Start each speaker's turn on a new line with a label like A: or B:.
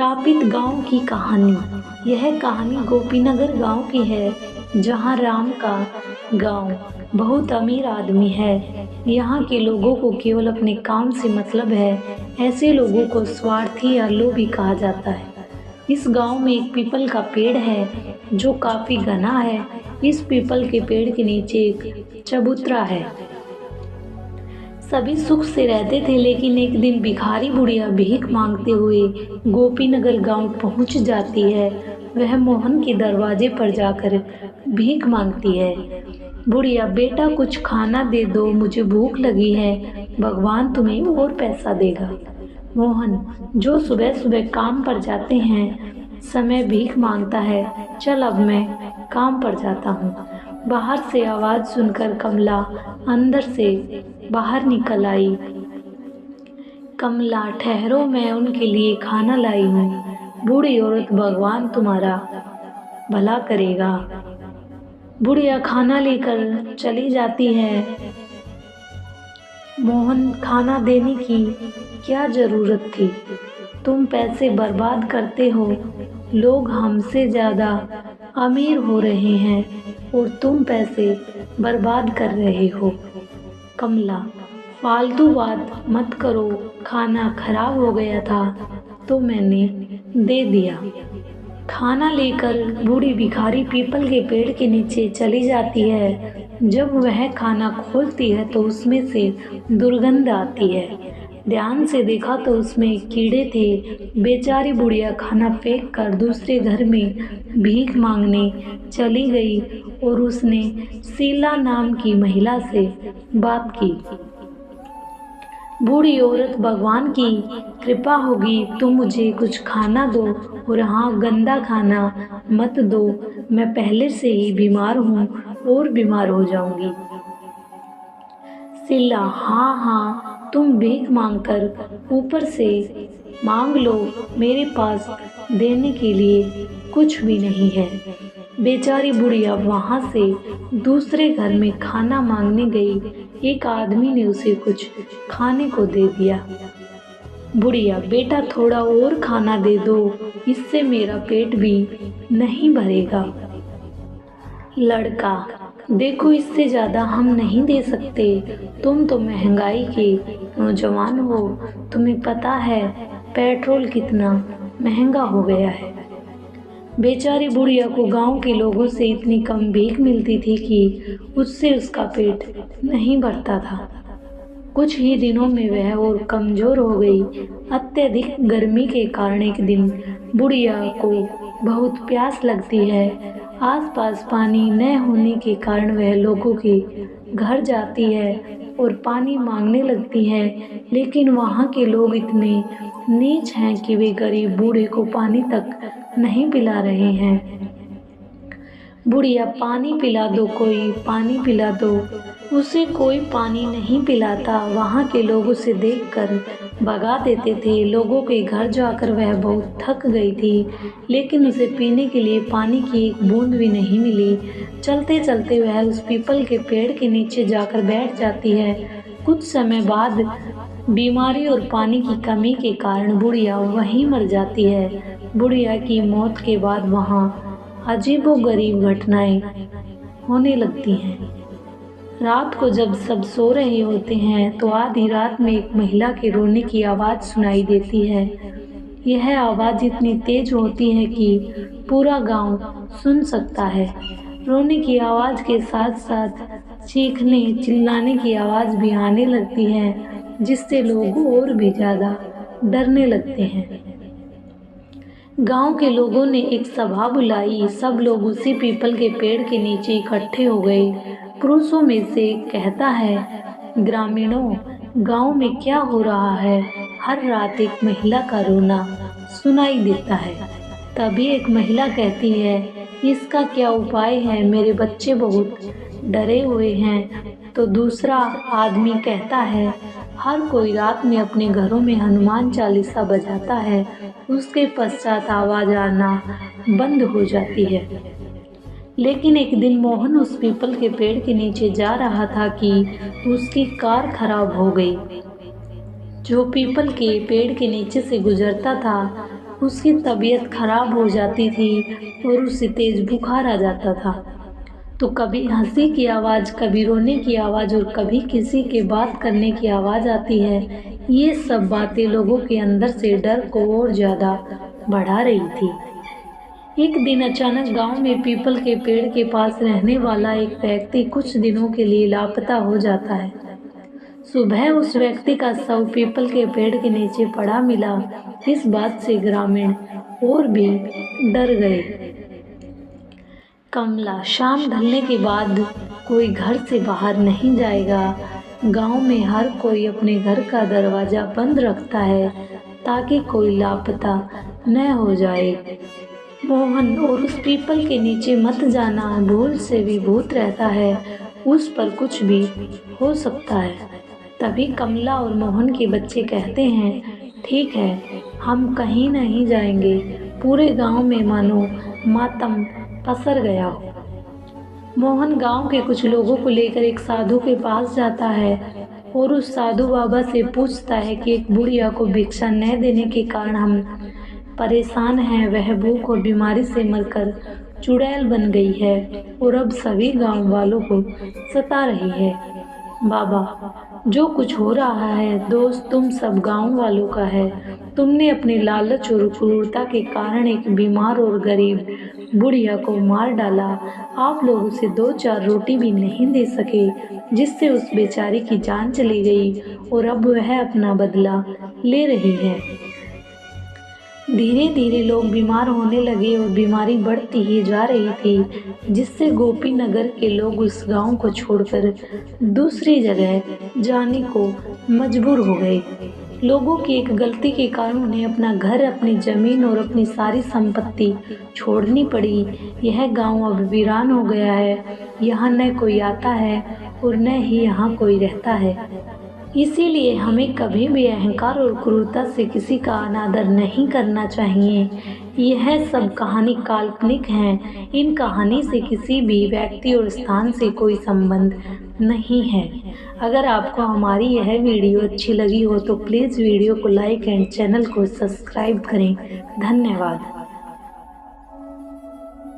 A: श्रापित गांव की कहानी। यह कहानी गोपीनगर गांव की है, जहां राम का गांव बहुत अमीर आदमी है। यहाँ के लोगों को केवल अपने काम से मतलब है। ऐसे लोगों को स्वार्थी या लोभी कहा जाता है। इस गांव में एक पीपल का पेड़ है जो काफी घना है। इस पीपल के पेड़ के नीचे एक चबूतरा है। सभी सुख से रहते थे, लेकिन एक दिन भिखारी बुढ़िया भीख मांगते हुए गोपीनगर गांव पहुंच जाती है। वह मोहन के दरवाजे पर जाकर भीख मांगती है। बुढ़िया, बेटा कुछ खाना दे दो, मुझे भूख लगी है, भगवान तुम्हें और पैसा देगा। मोहन, जो सुबह सुबह काम पर जाते हैं, समय भीख मांगता है। चल अब मैं काम पर जाता हूँ। बाहर से आवाज सुनकर कमला अंदर से बाहर निकल आई। कमला, ठहरो, मैं उनके लिए खाना लाई हूँ। बूढ़ी औरत, भगवान तुम्हारा भला करेगा। बुढ़िया खाना लेकर चली जाती है। मोहन, खाना देने की क्या जरूरत थी? तुम पैसे बर्बाद करते हो। लोग हमसे ज्यादा अमीर हो रहे हैं और तुम पैसे बर्बाद कर रहे हो। कमला, फालतू बात मत करो, खाना खराब हो गया था तो मैंने दे दिया। खाना लेकर बूढ़ी भिखारी पीपल के पेड़ के नीचे चली जाती है। जब वह खाना खोलती है तो उसमें से दुर्गंध आती है। ध्यान से देखा तो उसमें कीड़े थे। बेचारी बुढ़िया खाना फेंक कर दूसरे घर में भीख मांगने चली गई और उसने शीला नाम की महिला से बात की। बूढ़ी औरत, भगवान की कृपा होगी, तुम मुझे कुछ खाना दो और हाँ, गंदा खाना मत दो, मैं पहले से ही बीमार हूँ और बीमार हो जाऊंगी। शीला, हाँ हाँ, तुम भीख मांगकर ऊपर से मांग लो, मेरे पास देने के लिए कुछ भी नहीं है। बेचारी बुढ़िया वहां से दूसरे घर में खाना मांगने गई। एक आदमी ने उसे कुछ खाने को दे दिया। बुढ़िया, बेटा थोड़ा और खाना दे दो, इससे मेरा पेट भी नहीं भरेगा। लड़का, देखो इससे ज्यादा हम नहीं दे सकते, तुम तो महंगाई के नौजवान हो, तुम्हें पता है पेट्रोल कितना महंगा हो गया है। बेचारी बुढ़िया को गांव के लोगों से इतनी कम भीख मिलती थी कि उससे उसका पेट नहीं भरता था। कुछ ही दिनों में वह और कमजोर हो गई। अत्यधिक गर्मी के कारण एक दिन बुढ़िया को बहुत प्यास लगती है। आसपास पानी न होने के कारण वह लोगों के घर जाती है और पानी मांगने लगती है, लेकिन वहाँ के लोग इतने नीच हैं कि वे गरीब बूढ़े को पानी तक नहीं पिला रहे हैं। बुढ़िया, पानी पिला दो, कोई पानी पिला दो। उसे कोई पानी नहीं पिलाता। वहाँ के लोग उसे देखकर भगा देते थे। लोगों के घर जाकर वह बहुत थक गई थी, लेकिन उसे पीने के लिए पानी की एक बूंद भी नहीं मिली। चलते चलते वह उस पीपल के पेड़ के नीचे जाकर बैठ जाती है। कुछ समय बाद बीमारी और पानी की कमी के कारण बुढ़िया वहीं मर जाती है। बुढ़िया की मौत के बाद वहाँ अजीबोगरीब घटनाएं होने लगती हैं। रात को जब सब सो रहे होते हैं तो आधी रात में एक महिला के रोने की आवाज़ सुनाई देती है। यह आवाज़ इतनी तेज होती है कि पूरा गांव सुन सकता है। रोने की आवाज़ के साथ साथ चीखने चिल्लाने की आवाज़ भी आने लगती है, जिससे लोग और भी ज़्यादा डरने लगते हैं। गांव के लोगों ने एक सभा बुलाई। सब लोग उसी पीपल के पेड़ के नीचे इकट्ठे हो गए। पुरुषों में से एक कहता है, ग्रामीणों, गांव में क्या हो रहा है? हर रात एक महिला का रोना सुनाई देता है। तभी एक महिला कहती है, इसका क्या उपाय है? मेरे बच्चे बहुत डरे हुए हैं। तो दूसरा आदमी कहता है, हर कोई रात में अपने घरों में हनुमान चालीसा बजाता है, उसके पश्चात आवाज आना बंद हो जाती है। लेकिन एक दिन मोहन उस पीपल के पेड़ के नीचे जा रहा था कि उसकी कार खराब हो गई। जो पीपल के पेड़ के नीचे से गुजरता था उसकी तबीयत खराब हो जाती थी और उसे तेज बुखार आ जाता था। तो कभी हंसी की आवाज़, कभी रोने की आवाज़ और कभी किसी के बात करने की आवाज़ आती है। ये सब बातें लोगों के अंदर से डर को और ज़्यादा बढ़ा रही थी। एक दिन अचानक गांव में पीपल के पेड़ के पास रहने वाला एक व्यक्ति कुछ दिनों के लिए लापता हो जाता है। सुबह उस व्यक्ति का शव पीपल के पेड़ के नीचे पड़ा मिला। इस बात से ग्रामीण और भी डर गए। कमला, शाम ढलने के बाद कोई घर से बाहर नहीं जाएगा। गांव में हर कोई अपने घर का दरवाजा बंद रखता है ताकि कोई लापता न हो जाए। मोहन, और उस पीपल के नीचे मत जाना, भूल से भी भूत रहता है, उस पर कुछ भी हो सकता है। तभी कमला और मोहन के बच्चे कहते हैं, ठीक है, हम कहीं नहीं जाएंगे। पूरे गांव में मानो मातम पसर गया हो। मोहन गांव के कुछ लोगों को लेकर एक साधु के पास जाता है और उस साधु बाबा से पूछता है कि एक बुढ़िया को भिक्षा न देने के कारण हम परेशान हैं। वह भूख और बीमारी से मरकर चुड़ैल बन गई है और अब सभी गांव वालों को सता रही है। बाबा, जो कुछ हो रहा है दोस्त, तुम सब गांव वालों का है। तुमने अपने लालच और क्रूरता के कारण एक बीमार और गरीब बुढ़िया को मार डाला। आप लोग उसे 2-4 रोटी भी नहीं दे सके, जिससे उस बेचारी की जान चली गई और अब वह अपना बदला ले रही है। धीरे धीरे लोग बीमार होने लगे और बीमारी बढ़ती ही जा रही थी, जिससे गोपी नगर के लोग उस गांव को छोड़कर दूसरी जगह जाने को मजबूर हो गए। लोगों की एक गलती के कारण उन्हें अपना घर, अपनी जमीन और अपनी सारी संपत्ति छोड़नी पड़ी। यह गांव अब वीरान हो गया है। यहाँ न कोई आता है और न ही यहाँ कोई रहता है। इसीलिए हमें कभी भी अहंकार और क्रूरता से किसी का अनादर नहीं करना चाहिए। यह सब कहानी काल्पनिक हैं। इन कहानी से किसी भी व्यक्ति और स्थान से कोई संबंध नहीं है। अगर आपको हमारी यह वीडियो अच्छी लगी हो तो प्लीज़ वीडियो को लाइक एंड चैनल को सब्सक्राइब करें। धन्यवाद।